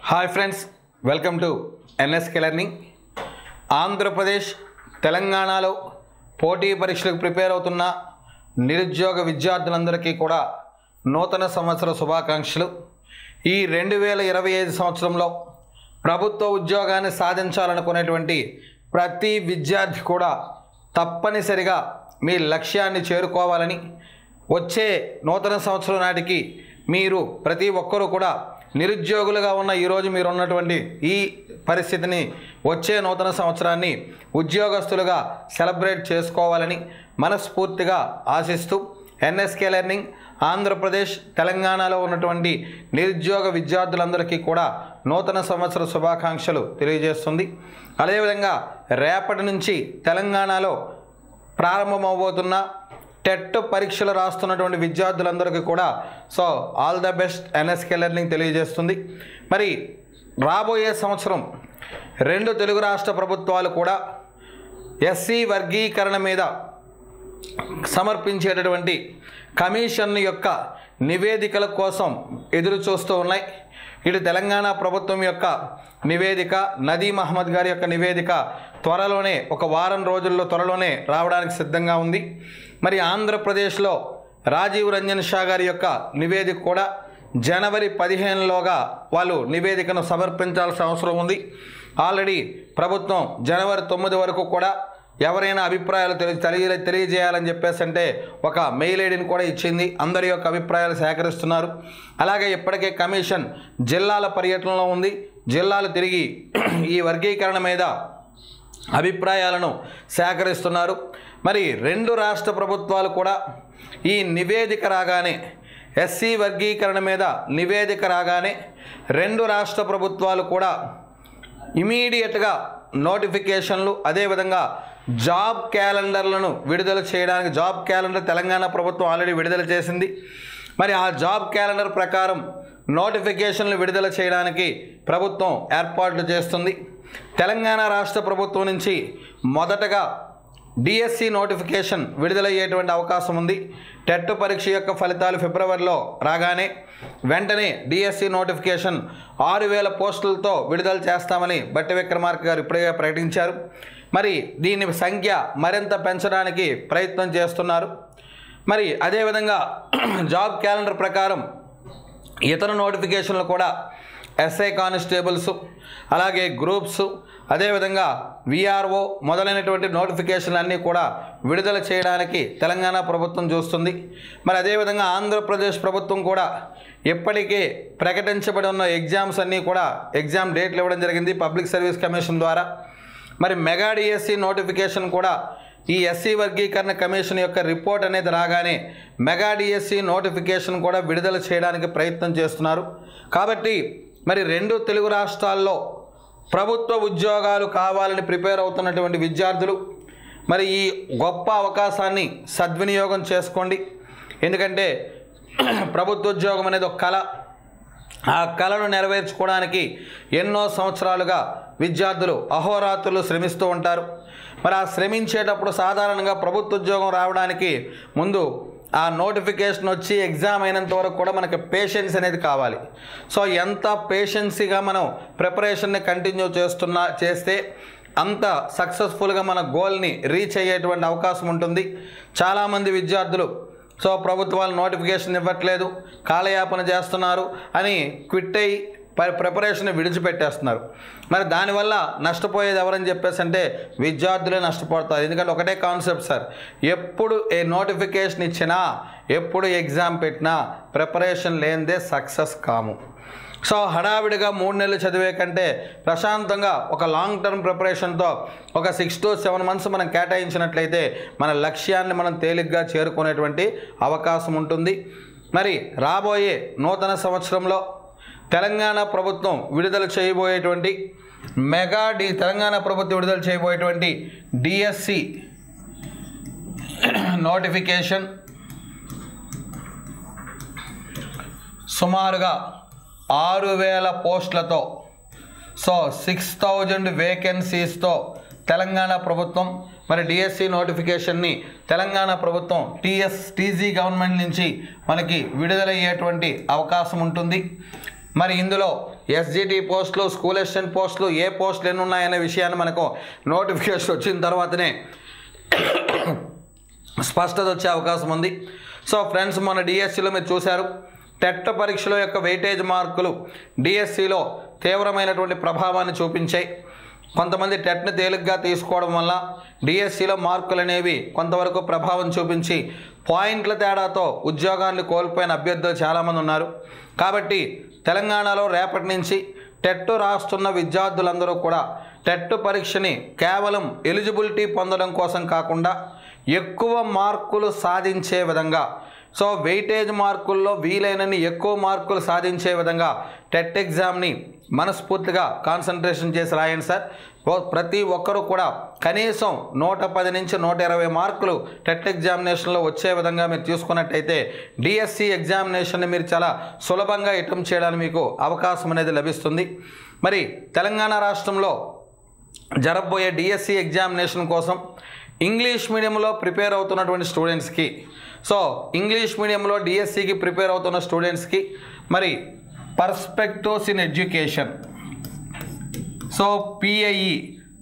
Hi friends, welcome to NSK learning. Andhra Pradesh తెలంగాణలో పోటీ పరీక్షలకు ప్రిపేర్ అవుతున్న నిరుద్యోగ విద్యార్థులందరికీ కూడా నూతన సంవత్సర శుభాకాంక్షలు. ఈ 2025 సంవత్సరంలో ప్రభుత్వ ఉద్యోగాన్ని సాధించాలనుకునేటువంటి ప్రతి విద్యార్థి కూడా తప్పనిసరిగా మీ లక్ష్యాన్ని చేరుకోవాలని, వచ్చే నూతన సంవత్సరం నాటికి మీరు ప్రతి ఒక్కరూ కూడా నిరుద్యోగులుగా ఉన్న ఈరోజు మీరు ఉన్నటువంటి ఈ పరిస్థితిని వచ్చే నూతన సంవత్సరాన్ని ఉద్యోగస్తులుగా సెలబ్రేట్ చేసుకోవాలని మనస్ఫూర్తిగా ఆశిస్తూ ఎన్ఎస్కే లెర్నింగ్ ఆంధ్రప్రదేశ్ తెలంగాణలో ఉన్నటువంటి నిరుద్యోగ విద్యార్థులందరికీ కూడా నూతన సంవత్సర శుభాకాంక్షలు తెలియజేస్తుంది. అదేవిధంగా రేపటి నుంచి తెలంగాణలో ప్రారంభమవబోతున్న టెట్ పరీక్షలు రాస్తున్నటువంటి విద్యార్థులందరికీ కూడా all the best NSK learning తెలియజేస్తుంది. మరి రాబోయే సంవత్సరం 2 తెలుగు రాష్ట్ర ప్రభుత్వాలు కూడా ఎస్సీ వర్గీకరణ మీద సమర్పించేటటువంటి కమిషన్ యొక్క నివేదికల కోసం ఎదురు చూస్తూ ఉన్నాయి. ఇటు తెలంగాణ ప్రభుత్వం యొక్క నివేదిక, నదీం అహ్మద్ గారి యొక్క నివేదిక త్వరలోనే ఒక వారం రోజుల్లో త్వరలోనే రావడానికి సిద్ధంగా ఉంది. మరి ఆంధ్రప్రదేశ్లో రాజీవ్ రంజన్ షా గారి యొక్క నివేదిక కూడా జనవరి 15లోగా వాళ్ళు నివేదికను సమర్పించాల్సిన అవసరం ఉంది. ఆల్రెడీ ప్రభుత్వం జనవరి 9 వరకు కూడా ఎవరైనా అభిప్రాయాలు తెలియజేయాలని చెప్పేసి అంటే ఒక మెయిల్ ఐడిని కూడా ఇచ్చింది. అందరి యొక్క అభిప్రాయాలు సేకరిస్తున్నారు. అలాగే ఇప్పటికే కమిషన్ జిల్లాల పర్యటనలో ఉంది. జిల్లాలు తిరిగి ఈ వర్గీకరణ మీద అభిప్రాయాలను సేకరిస్తున్నారు. మరి 2 రాష్ట్ర ప్రభుత్వాలు కూడా ఈ నివేదిక రాగానే, ఎస్సీ వర్గీకరణ మీద నివేదిక రాగానే 2 రాష్ట్ర ప్రభుత్వాలు కూడా ఇమీడియట్గా నోటిఫికేషన్లు, అదేవిధంగా జాబ్ క్యాలెండర్లను విడుదల చేయడానికి, జాబ్ క్యాలెండర్ తెలంగాణ ప్రభుత్వం ఆల్రెడీ విడుదల చేసింది. మరి ఆ జాబ్ క్యాలెండర్ ప్రకారం నోటిఫికేషన్లు విడుదల చేయడానికి ప్రభుత్వం ఏర్పాట్లు చేస్తుంది. తెలంగాణ రాష్ట్ర ప్రభుత్వం నుంచి మొదటగా డిఎస్సి నోటిఫికేషన్ విడుదలయ్యేటువంటి అవకాశం ఉంది. టెట్ పరీక్ష యొక్క ఫలితాలు ఫిబ్రవరిలో రాగానే వెంటనే డిఎస్సి నోటిఫికేషన్ 6000 పోస్టులతో విడుదల చేస్తామని బట్టి విక్రమార్క గారు ఇప్పుడే ప్రకటించారు. మరి దీని సంఖ్య మరింత పెంచడానికి ప్రయత్నం చేస్తున్నారు. మరి అదేవిధంగా జాబ్ క్యాలెండర్ ప్రకారం ఇతర నోటిఫికేషన్లు కూడా ఎస్ఐ కానిస్టేబుల్స్, అలాగే గ్రూప్స్, అదేవిధంగా విఆర్ఓ మొదలైనటువంటి నోటిఫికేషన్లు అన్నీ కూడా విడుదల చేయడానికి తెలంగాణ ప్రభుత్వం చూస్తుంది. మరి అదేవిధంగా ఆంధ్రప్రదేశ్ ప్రభుత్వం కూడా ఇప్పటికే ప్రకటించబడి ఉన్న ఎగ్జామ్స్ అన్నీ కూడా ఎగ్జామ్ డేట్లు ఇవ్వడం జరిగింది పబ్లిక్ సర్వీస్ కమిషన్ ద్వారా. మరి మెగా డిఎస్సి నోటిఫికేషన్ కూడా ఈ ఎస్సీ వర్గీకరణ కమిషన్ యొక్క రిపోర్ట్ అనేది రాగానే మెగా డిఎస్సి నోటిఫికేషన్ కూడా విడుదల చేయడానికి ప్రయత్నం చేస్తున్నారు. కాబట్టి మరి 2 తెలుగు రాష్ట్రాల్లో ప్రభుత్వ ఉద్యోగాలు కావాలని ప్రిపేర్ అవుతున్నటువంటి విద్యార్థులు మరి ఈ గొప్ప అవకాశాన్ని సద్వినియోగం చేసుకోండి. ఎందుకంటే ప్రభుత్వ ఉద్యోగం అనేది ఒక కళ. ఆ కళను నెరవేర్చుకోవడానికి ఎన్నో సంవత్సరాలుగా విద్యార్థులు అహోరాత్రులు శ్రమిస్తూ ఉంటారు. మరి ఆ శ్రమించేటప్పుడు సాధారణంగా ప్రభుత్వ ఉద్యోగం రావడానికి ముందు ఆ నోటిఫికేషన్ వచ్చి ఎగ్జామ్ అయినంత వరకు కూడా మనకి పేషెన్స్ అనేది కావాలి. ఎంత పేషెన్సీగా మనం ప్రిపరేషన్ని కంటిన్యూ చేస్తే అంత సక్సెస్ఫుల్గా మన గోల్ని రీచ్ అయ్యేటువంటి అవకాశం ఉంటుంది. చాలామంది విద్యార్థులు ప్రభుత్వాలు నోటిఫికేషన్ ఇవ్వట్లేదు, కాలయాపన చేస్తున్నారు అని క్విట్ అయ్యి ప్రిపరేషన్ విడిచిపెట్టేస్తున్నారు. మరి దానివల్ల నష్టపోయేది ఎవరని చెప్పేసి అంటే విద్యార్థులే నష్టపోతారు. ఎందుకంటే ఒకటే కాన్సెప్ట్ సార్, ఎప్పుడు ఏ నోటిఫికేషన్ ఇచ్చినా, ఎప్పుడు ఎగ్జామ్ పెట్టినా ప్రిపరేషన్ లేనిదే సక్సెస్ కాము. హడావిడిగా 3 నెలలు చదివే కంటే ప్రశాంతంగా ఒక లాంగ్ టర్మ్ ప్రిపరేషన్తో ఒక 6 to 7 months మనం కేటాయించినట్లయితే మన లక్ష్యాన్ని మనం తేలిగ్గా చేరుకునేటువంటి అవకాశం ఉంటుంది. మరి రాబోయే నూతన సంవత్సరంలో తెలంగాణ ప్రభుత్వం విడుదల చేయబోయేటువంటి తెలంగాణ ప్రభుత్వం విడుదల చేయబోయేటువంటి డిఎస్సి నోటిఫికేషన్ సుమారుగా 6000 పోస్టులతో 6000 వేకెన్సీస్తో తెలంగాణ ప్రభుత్వం మరి డిఎస్సి నోటిఫికేషన్ని తెలంగాణ ప్రభుత్వం టీజీ గవర్నమెంట్ నుంచి మనకి విడుదలయ్యేటువంటి అవకాశం ఉంటుంది. మరి ఇందులో ఎస్జిటి పోస్టులు, స్కూల్ అసిస్టెంట్ పోస్టులు, ఏ పోస్టులు ఎన్ని ఉన్నాయనే విషయాన్ని మనకు నోటిఫికేషన్ వచ్చిన తర్వాతనే స్పష్టత వచ్చే అవకాశం ఉంది. సో ఫ్రెండ్స్, మన డిఎస్సిలో మీరు చూశారు, టెట్ పరీక్షల యొక్క వెయిటేజ్ మార్కులు డిఎస్సిలో తీవ్రమైనటువంటి ప్రభావాన్ని చూపించాయి. కొంతమంది టెట్ని తేలిగ్గా తీసుకోవడం వల్ల డిఎస్సిలో మార్కులు అనేవి కొంతవరకు ప్రభావం చూపించి పాయింట్ల తేడాతో ఉద్యోగాన్ని కోల్పోయిన అభ్యర్థులు చాలామంది ఉన్నారు. కాబట్టి తెలంగాణలో రేపటి నుంచి టెట్ రాస్తున్న విద్యార్థులందరూ కూడా టెట్ పరీక్షని కేవలం ఎలిజిబిలిటీ పొందడం కోసం కాకుండా ఎక్కువ మార్కులు సాధించే విధంగా, సో వెయిటేజ్ మార్కుల్లో వీలైనన్ని ఎక్కువ మార్కులు సాధించే విధంగా టెట్ ఎగ్జామ్ని మనస్ఫూర్తిగా కాన్సన్ట్రేషన్ చేసి రాయండి సార్. ప్రతి ఒక్కరూ కూడా కనీసం 110 నుంచి 120 మార్కులు టెట్ ఎగ్జామినేషన్లో వచ్చే విధంగా మీరు తీసుకున్నట్టయితే డిఎస్సి ఎగ్జామినేషన్ని మీరు చాలా సులభంగా అటెంప్ట్ చేయడానికి మీకు అవకాశం అనేది లభిస్తుంది. మరి తెలంగాణ రాష్ట్రంలో జరగబోయే డిఎస్సి ఎగ్జామినేషన్ కోసం ఇంగ్లీష్ మీడియంలో ప్రిపేర్ అవుతున్నటువంటి స్టూడెంట్స్కి, సో ఇంగ్లీష్ మీడియంలో డిఎస్సికి ప్రిపేర్ అవుతున్న స్టూడెంట్స్కి మరి perspectives in education, so PIE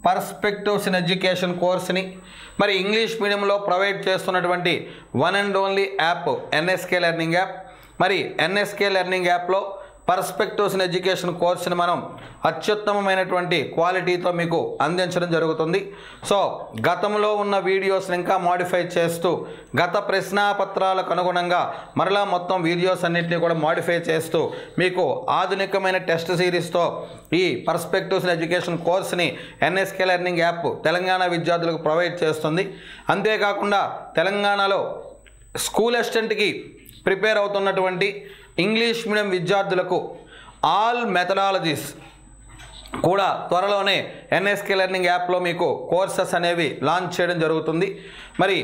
perspectives in education కోర్స్ని మరి ఇంగ్లీష్ మీడియంలో ప్రొవైడ్ చేస్తున్నటువంటి one and only app NSK learning app. మరి ఎన్ఎస్కే లెర్నింగ్ యాప్లో పర్స్పెక్టివ్స్ ఇన్ ఎడ్యుకేషన్ కోర్సుని మనం అత్యుత్తమమైనటువంటి క్వాలిటీతో మీకు అందించడం జరుగుతుంది. సో గతంలో ఉన్న వీడియోస్ని ఇంకా మాడిఫై చేస్తూ గత ప్రశ్నాపత్రాలకు అనుగుణంగా మరలా మొత్తం వీడియోస్ అన్నింటినీ కూడా మాడిఫై చేస్తూ మీకు ఆధునికమైన టెస్ట్ సిరీస్తో ఈ పర్స్పెక్టివ్స్ ఇన్ ఎడ్యుకేషన్ కోర్సుని ఎన్ఎస్కే లెర్నింగ్ యాప్ తెలంగాణ విద్యార్థులకు ప్రొవైడ్ చేస్తుంది. అంతేకాకుండా తెలంగాణలో స్కూల్ అసిస్టెంట్కి ప్రిపేర్ అవుతున్నటువంటి ఇంగ్లీష్ మీడియం విద్యార్థులకు ఆల్ మెథడాలజీస్ కూడా త్వరలోనే ఎన్ఎస్కే లెర్నింగ్ యాప్లో మీకు కోర్సెస్ అనేవి లాంచ్ చేయడం జరుగుతుంది. మరి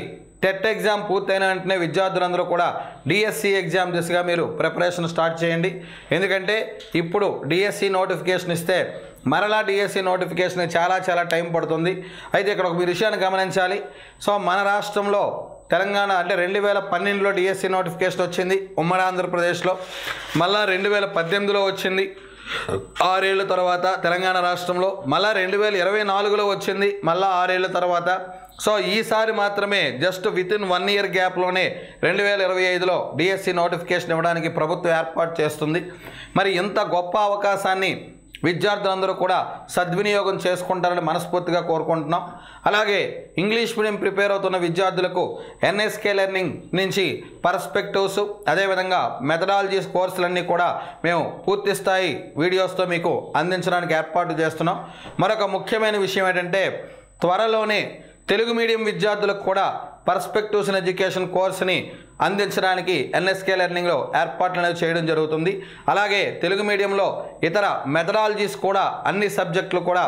టెట్ ఎగ్జామ్ పూర్తయిన వెంటనే విద్యార్థులందరూ కూడా డిఎస్సి ఎగ్జామ్ దిశగా మీరు ప్రిపరేషన్ స్టార్ట్ చేయండి. ఎందుకంటే ఇప్పుడు డిఎస్సి నోటిఫికేషన్ ఇస్తే మరలా డిఎస్సి నోటిఫికేషన్ చాలా టైం పడుతుంది. అయితే ఇక్కడ ఒక విషయాన్ని గమనించాలి. సో మన రాష్ట్రంలో తెలంగాణ అంటే 2012లో డిఎస్సి నోటిఫికేషన్ వచ్చింది ఉమ్మడి ఆంధ్రప్రదేశ్లో, మళ్ళా 2018లో వచ్చింది 6 ఏళ్ళ తర్వాత తెలంగాణ రాష్ట్రంలో, మళ్ళా 2024లో వచ్చింది మళ్ళా 6 ఏళ్ళ తర్వాత. సో ఈసారి మాత్రమే జస్ట్ వితిన్ 1 ఇయర్ గ్యాప్లోనే 2025లో డిఎస్సి నోటిఫికేషన్ ఇవ్వడానికి ప్రభుత్వం ఏర్పాటు చేస్తుంది. మరి ఇంత గొప్ప అవకాశాన్ని విద్యార్థులందరూ కూడా సద్వినియోగం చేసుకుంటారని మనస్ఫూర్తిగా కోరుకుంటున్నాం. అలాగే ఇంగ్లీష్ మీడియం ప్రిపేర్ అవుతున్న విద్యార్థులకు ఎన్ఎస్కే లెర్నింగ్ నుంచి పర్స్పెక్టివ్స్ అదేవిధంగా మెథడాలజీస్ కోర్సులన్నీ కూడా మేము పూర్తి స్థాయి వీడియోస్తో మీకు అందించడానికి ఏర్పాటు చేస్తున్నాం. మరొక ముఖ్యమైన విషయం ఏంటంటే త్వరలోనే తెలుగు మీడియం విద్యార్థులకు కూడా పర్స్పెక్టివ్స్ ఇన్ ఎడ్యుకేషన్ కోర్సుని అందించడానికి ఎన్ఎస్కే లెర్నింగ్లో ఏర్పాట్లు అనేవి చేయడం జరుగుతుంది. అలాగే తెలుగు మీడియంలో ఇతర మెథడాలజీస్ కూడా అన్ని సబ్జెక్టులు కూడా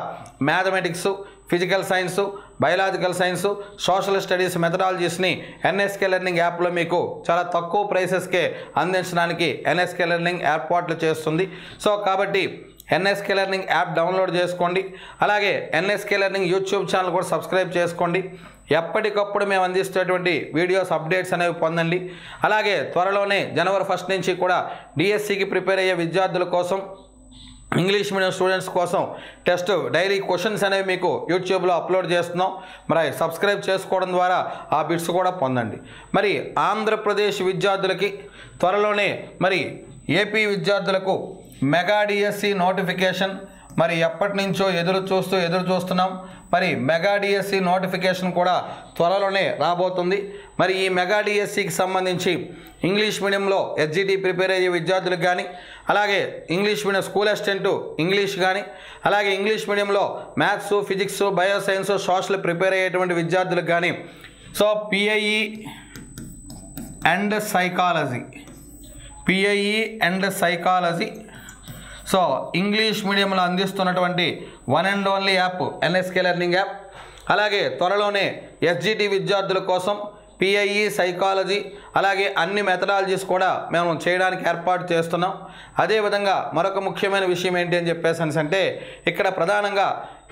mathematics, physical science, biological science, social studies మెథడాలజీస్ని ఎన్ఎస్కే లెర్నింగ్ యాప్లో మీకు చాలా తక్కువ ప్రైసెస్కే అందించడానికి ఎన్ఎస్కే లెర్నింగ్ ఏర్పాట్లు చేస్తుంది. సో కాబట్టి ఎన్ఎస్కే లెర్నింగ్ యాప్ డౌన్లోడ్ చేసుకోండి. అలాగే ఎన్ఎస్కే లెర్నింగ్ యూట్యూబ్ ఛానల్ కూడా సబ్స్క్రైబ్ చేసుకోండి. ఎప్పటికప్పుడు మేము అందిస్తున్నటువంటి వీడియోస్ అప్డేట్స్ అనేవి పొందండి. అలాగే త్వరలోనే జనవరి 1 నుంచి కూడా డిఎస్సికి ప్రిపేర్ అయ్యే విద్యార్థుల కోసం ఇంగ్లీష్ మీడియం స్టూడెంట్స్ కోసం టెస్ట్ డైలీ క్వశ్చన్స్ అనేవి మీకు యూట్యూబ్లో అప్లోడ్ చేస్తున్నాం. మరి సబ్స్క్రైబ్ చేసుకోవడం ద్వారా ఆ బిట్స్ కూడా పొందండి. మరి ఆంధ్రప్రదేశ్ విద్యార్థులకి త్వరలోనే మరి ఏపీ విద్యార్థులకు మెగా డిఎస్సి నోటిఫికేషన్ మరి ఎప్పటి నుంచో ఎదురు చూస్తున్నాం. మరి మెగా డిఎస్సి నోటిఫికేషన్ కూడా త్వరలోనే రాబోతుంది. మరి ఈ మెగా డిఎస్సికి సంబంధించి ఇంగ్లీష్ మీడియంలో ఎస్జిటి ప్రిపేర్ అయ్యే విద్యార్థులకు కానీ, అలాగే English medium school assistant English కానీ, అలాగే ఇంగ్లీష్ మీడియంలో maths, physics, bioscience, social prepare అయ్యేటువంటి విద్యార్థులకు కానీ, so PIE and psychology so English మీడియంలో అందిస్తున్నటువంటి one and only app NSK learning app. అలాగే త్వరలోనే ఎస్జిటి విద్యార్థుల కోసం పిఐఈ సైకాలజీ అలాగే అన్ని మెథడాలజీస్ కూడా మేము చేయడానికి ఏర్పాటు చేస్తున్నాం. అదేవిధంగా మరొక ముఖ్యమైన విషయం ఏంటి అని చెప్పేసి అంటే ఇక్కడ ప్రధానంగా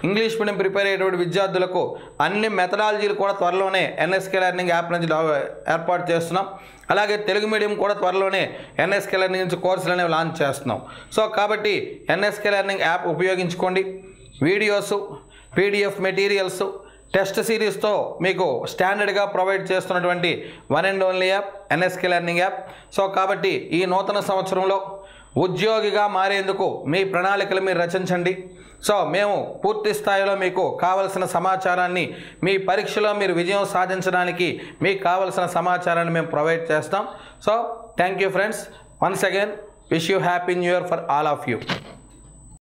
ఇంగ్లీష్ మీడియం ప్రిపేర్ అయ్యేటువంటి విద్యార్థులకు అన్ని మెథడాలజీలు కూడా త్వరలోనే ఎన్ఎస్కే లెర్నింగ్ యాప్ నుంచి ఏర్పాటు చేస్తున్నాం. అలాగే తెలుగు మీడియం కూడా త్వరలోనే ఎన్ఎస్కే లెర్నింగ్ నుంచి కోర్సులు అనేవి లాంచ్ చేస్తున్నాం. సో కాబట్టి ఎన్ఎస్కే లెర్నింగ్ యాప్ ఉపయోగించుకోండి. వీడియోస్, పీడిఎఫ్ మెటీరియల్స్, టెస్ట్ సిరీస్తో మీకు స్టాండర్డ్గా ప్రొవైడ్ చేస్తున్నటువంటి one and only app NSK learning app. So కాబట్టి ఈ నూతన సంవత్సరంలో ఉద్యోగిగా మారేందుకు మీ ప్రణాళికలు మీరు రచించండి. సో మేము పూర్తి స్థాయిలో మీకు కావలసిన సమాచారాన్ని, మీ పరీక్షలో మీరు విజయం సాధించడానికి మీకు కావలసిన సమాచారాన్ని మేము ప్రొవైడ్ చేస్తాం. So thank you friends. Once again wish you happy new year for all of you.